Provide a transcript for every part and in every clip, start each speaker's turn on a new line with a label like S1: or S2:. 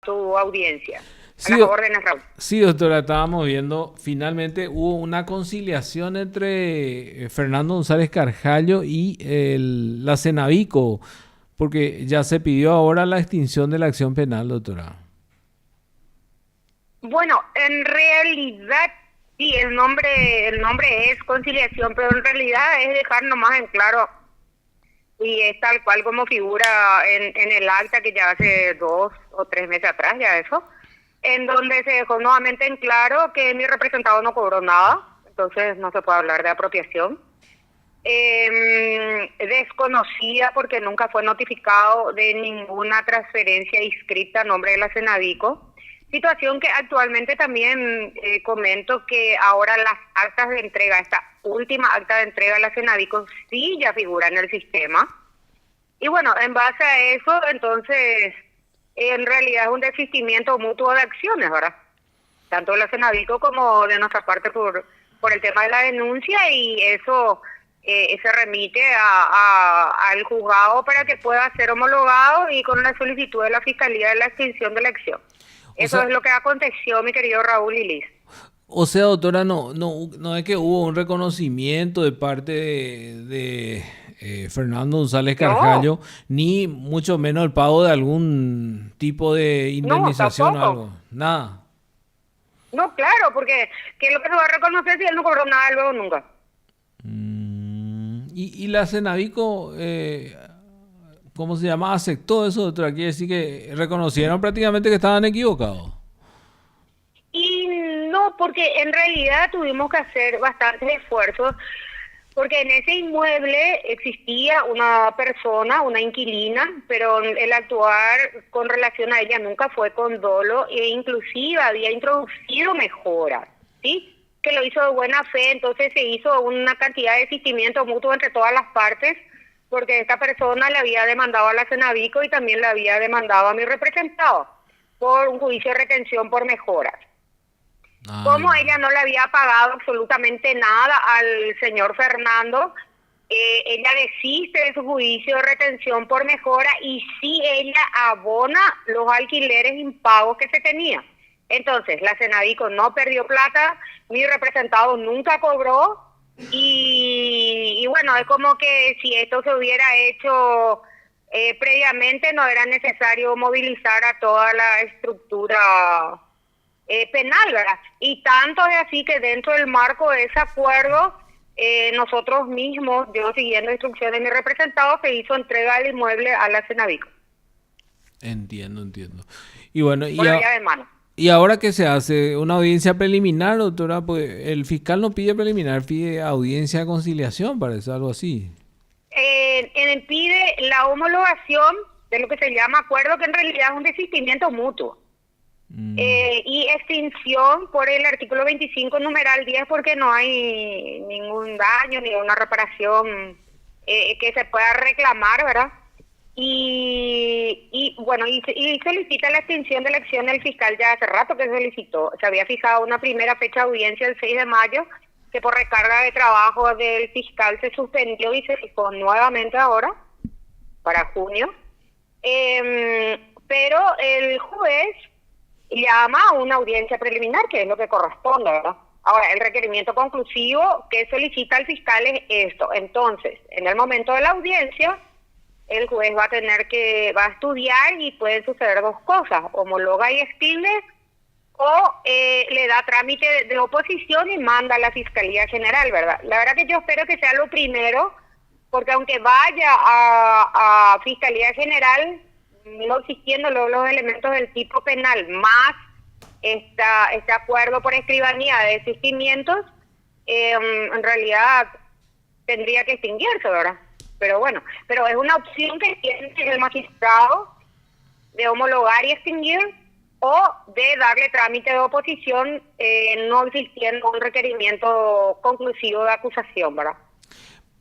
S1: tu audiencia. A
S2: Sí,
S1: las órdenes, Raúl.
S2: sí, doctora, estábamos viendo, finalmente hubo una conciliación entre Fernando González Carjallo y la Cenavico, porque ya se pidió ahora la extinción de la acción penal, doctora.
S1: Bueno, en realidad, sí, el nombre es conciliación, pero en realidad es dejar nomás en claro, y es tal cual como figura en el acta que ya hace 2 o 3 meses atrás, ya eso, en donde se dejó nuevamente en claro que mi representado no cobró nada, entonces no se puede hablar de apropiación. Desconocida porque nunca fue notificado de ninguna transferencia inscrita a nombre de la Cenavico. Situación que actualmente también comento que ahora las actas de entrega, esta última acta de entrega a la Cenavico sí ya figura en el sistema. Y bueno, en base a eso, entonces, en realidad es un desistimiento mutuo de acciones, ¿verdad? Tanto de la Cenavico como de nuestra parte por el tema de la denuncia, y eso se remite al juzgado para que pueda ser homologado y con la solicitud de la Fiscalía de la extinción de la acción.
S2: O
S1: Eso
S2: sea,
S1: es lo que aconteció, mi querido Raúl y Liz.
S2: doctora, no es que hubo un reconocimiento de parte de Fernando González
S1: No,
S2: Carjallo, ni mucho menos el pago de algún tipo de
S1: no,
S2: indemnización o
S1: tampoco.
S2: algo, nada.
S1: No, claro, porque ¿qué es lo que se va a reconocer si él no cobró nada luego nunca?
S2: Y la Cenavico, ¿cómo se llama? Aceptó eso, doctora. Quiere decir que reconocieron prácticamente que estaban equivocados.
S1: Y no, porque en realidad tuvimos que hacer bastantes esfuerzos, porque en ese inmueble existía una persona, una inquilina, pero el actuar con relación a ella nunca fue con dolo, e inclusive había introducido mejoras, ¿sí? Que lo hizo de buena fe. Entonces se hizo una cantidad de asistimiento mutuo entre todas las partes, porque esta persona le había demandado a la Cenavico y también le había demandado a mi representado por un juicio de retención por mejoras.
S2: Ah,
S1: Como ella no le había pagado absolutamente nada al señor Fernando, ella desiste de su juicio de retención por mejora y sí ella abona los alquileres impagos que se tenía. Entonces, la Cenavico no perdió plata, mi representado nunca cobró, y bueno, es como que si esto se hubiera hecho previamente, no era necesario movilizar a toda la estructura penal, ¿verdad? Y tanto es así que dentro del marco de ese acuerdo, nosotros mismos, yo siguiendo instrucciones de mi representado, se hizo entrega del inmueble a la Cenavico,
S2: entiendo, entiendo. Y bueno,
S1: por la vía de mano.
S2: y ahora que se hace una audiencia preliminar, doctora, pues el fiscal no pide preliminar, pide audiencia de conciliación, parece algo así.
S1: Pide la homologación de lo que se llama acuerdo, que en realidad es un desistimiento mutuo.
S2: Mm,
S1: Y extinción por el artículo 25, numeral 10, porque no hay ningún daño, ninguna reparación que se pueda reclamar, ¿verdad? Y bueno, y solicita la extinción de la acción del fiscal ya hace rato que solicitó. Se había fijado una primera fecha de audiencia el 6 de mayo, que por recarga de trabajo del fiscal se suspendió y se fijó nuevamente ahora, para junio. Pero el juez llama a una audiencia preliminar, que es lo que corresponde, ¿verdad? Ahora, el requerimiento conclusivo que solicita el fiscal es esto. Entonces, en el momento de la audiencia, el juez va a estudiar y pueden suceder dos cosas: homologa y extingue, o le da trámite de oposición y manda a la Fiscalía General, ¿verdad? La verdad que yo espero que sea lo primero, porque aunque vaya a Fiscalía General, no existiendo los elementos del tipo penal, más este acuerdo por escribanía de desistimientos, en realidad tendría que extinguirse, ¿verdad? Pero bueno, pero es una opción que tiene el magistrado de homologar y extinguir, o de darle trámite de oposición, no existiendo un requerimiento conclusivo de acusación, ¿verdad?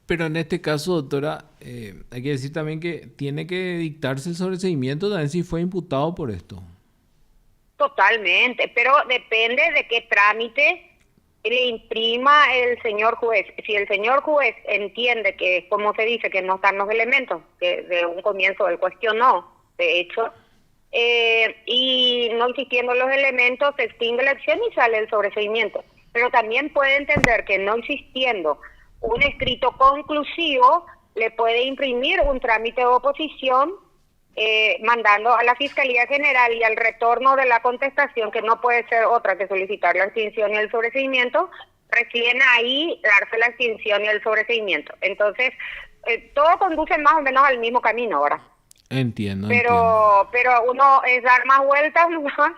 S2: pero en este caso, doctora, hay que decir también que tiene que dictarse el sobreseimiento también si fue imputado por esto.
S1: Totalmente, pero depende de qué trámite le imprima el señor juez. Si el señor juez entiende que, como se dice, que no están los elementos, que de un comienzo él cuestionó, de hecho, y no existiendo los elementos se extingue la acción y sale el sobreseimiento. Pero también puede entender que no existiendo un escrito conclusivo, le puede imprimir un trámite de oposición mandando a la Fiscalía General, y al retorno de la contestación, que no puede ser otra que solicitar la extinción y el sobreseimiento, recién ahí darse la extinción y el sobreseimiento. Entonces, todo conduce más o menos al mismo camino ahora.
S2: Entiendo.
S1: Pero uno es dar más vueltas nomás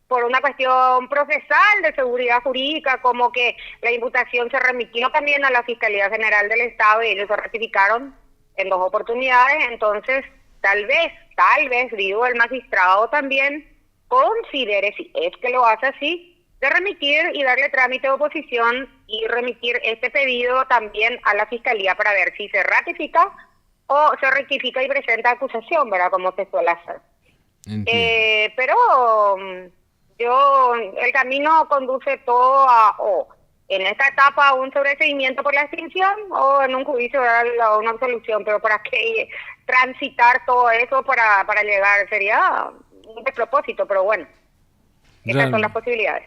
S1: por una cuestión procesal de seguridad jurídica, como que la imputación se remitió también a la Fiscalía General del Estado y ellos se ratificaron en 2 oportunidades. Entonces, tal vez, digo, el magistrado también considere, si es que lo hace así, de remitir y darle trámite de oposición y remitir este pedido también a la Fiscalía para ver si se ratifica o se rectifica y presenta acusación, ¿verdad? Como se suele hacer. Pero el camino conduce todo o en esta etapa a un sobreseimiento por la extinción o en un juicio a una absolución. Pero ¿para qué transitar todo eso para llegar? Sería un despropósito, pero bueno, esas son las posibilidades.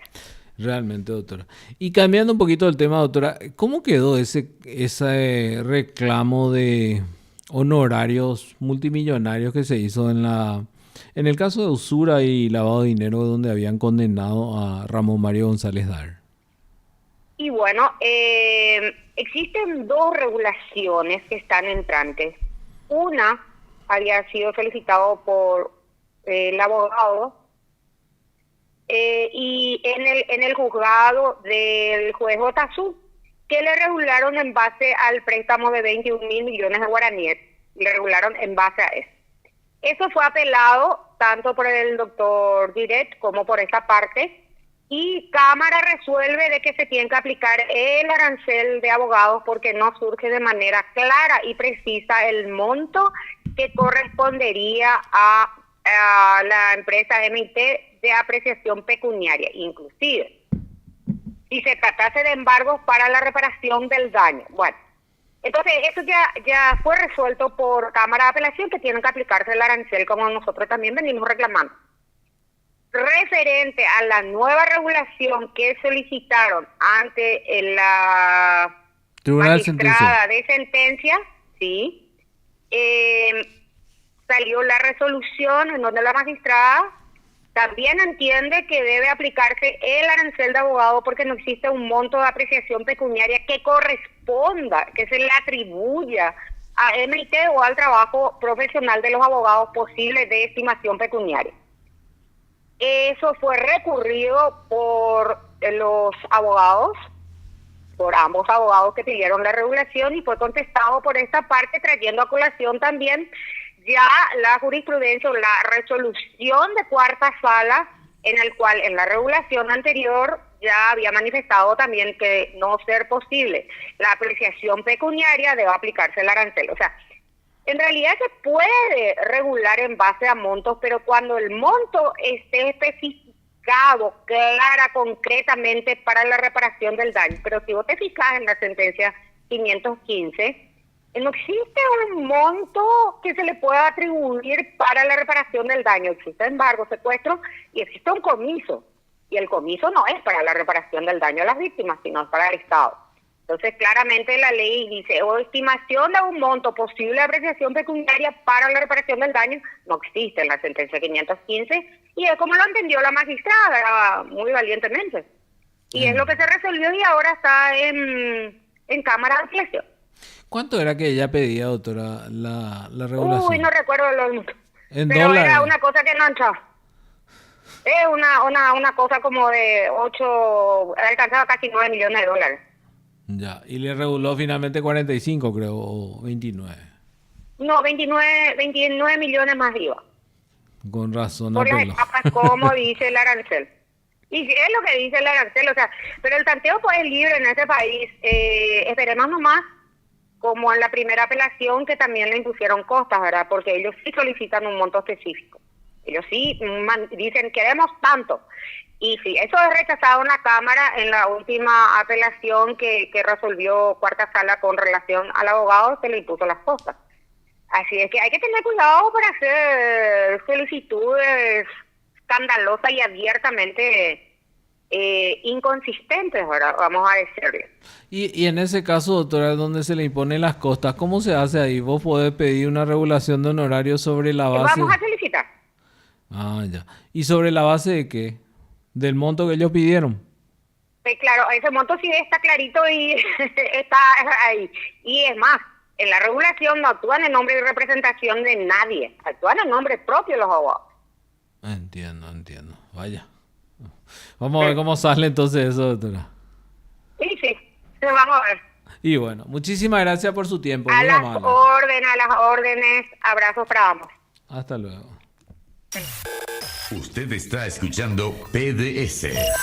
S2: Realmente, doctora. Y cambiando un poquito el tema, doctora, ¿cómo quedó ese reclamo de honorarios multimillonarios que se hizo en el caso de usura y lavado de dinero, donde habían condenado a Ramón Mario González Dar?
S1: Y bueno, existen 2 regulaciones que están en trámite. Una había sido solicitado por el abogado y en el juzgado del juez Otazú, que le regularon en base al préstamo de 21.000 millones de guaraníes. Le regularon en base a eso. Eso fue apelado tanto por el doctor Diret como por esta parte, y Cámara resuelve de que se tiene que aplicar el arancel de abogados porque no surge de manera clara y precisa el monto que correspondería a la empresa MIT de apreciación pecuniaria, inclusive si se tratase de embargos para la reparación del daño. Bueno, entonces eso ya fue resuelto por Cámara de Apelación, que tienen que aplicarse el arancel, como nosotros también venimos reclamando. Referente a la nueva regulación que solicitaron ante la
S2: Tribunal
S1: magistrada de sentencia, sí, salió la resolución en donde la magistrada también entiende que debe aplicarse el arancel de abogado porque no existe un monto de apreciación pecuniaria que corresponda, que se le atribuya a MIT o al trabajo profesional de los abogados posible de estimación pecuniaria. Eso fue recurrido por los abogados, por ambos abogados que pidieron la regulación, y fue contestado por esta parte, trayendo a colación también ya la jurisprudencia o la resolución de cuarta sala, en el cual en la regulación anterior ya había manifestado también que no ser posible la apreciación pecuniaria, debe aplicarse el arancel. O sea, en realidad se puede regular en base a montos, pero cuando el monto esté especificado clara, concretamente para la reparación del daño. Pero si vos te fijas en la sentencia 515, no existe un monto que se le pueda atribuir para la reparación del daño. Existe embargo, secuestro y existe un comiso. Y el comiso no es para la reparación del daño a las víctimas, sino es para el Estado. Entonces, claramente la ley dice, o estimación de un monto posible de apreciación pecuniaria para la reparación del daño, no existe en la sentencia 515, y es como lo entendió la magistrada, muy valientemente. Y es lo que se resolvió y ahora está en Cámara de Apelación.
S2: ¿Cuánto era que ella pedía, doctora, la regulación?
S1: Uy, no recuerdo los números.
S2: ¿En
S1: pero
S2: dólares?
S1: Era una cosa que no entraba. Es una cosa como de 8, alcanzaba casi 9 millones de dólares.
S2: Ya, y le reguló finalmente 45, creo, o 29.
S1: No, 29 millones más IVA.
S2: Con razón.
S1: Por las etapas, como dice el arancel. Y es lo que dice el arancel, o sea, pero el tanteo pues es libre en ese país. Esperemos nomás, como en la primera apelación, que también le impusieron costas, ¿verdad? Porque ellos sí solicitan un monto específico. Ellos sí dicen, queremos tanto. Y sí, eso es rechazado en la Cámara en la última apelación que resolvió cuarta sala con relación al abogado, se le impuso las costas. Así es que hay que tener cuidado para hacer solicitudes escandalosas y abiertamente inconsistentes, ¿verdad? Vamos a decirle.
S2: Y en ese caso, doctora, donde se le imponen las costas, ¿cómo se hace ahí? ¿Vos podés pedir una regulación de honorarios sobre la base?
S1: Vamos a solicitar.
S2: Ah, ya. ¿Y sobre la base de qué? ¿Del monto que ellos pidieron?
S1: Claro, ese monto sí está clarito y está ahí. Y es más, en la regulación no actúan en nombre y representación de nadie, actúan en nombre propio los abogados.
S2: Entiendo. Vaya. Vamos a ver cómo sale entonces eso, doctora.
S1: Sí, vamos a ver.
S2: Y bueno, muchísimas gracias por su tiempo.
S1: A
S2: Muy
S1: las
S2: amable.
S1: órdenes, abrazos para ambos.
S2: Hasta luego.
S3: Usted está escuchando PDS.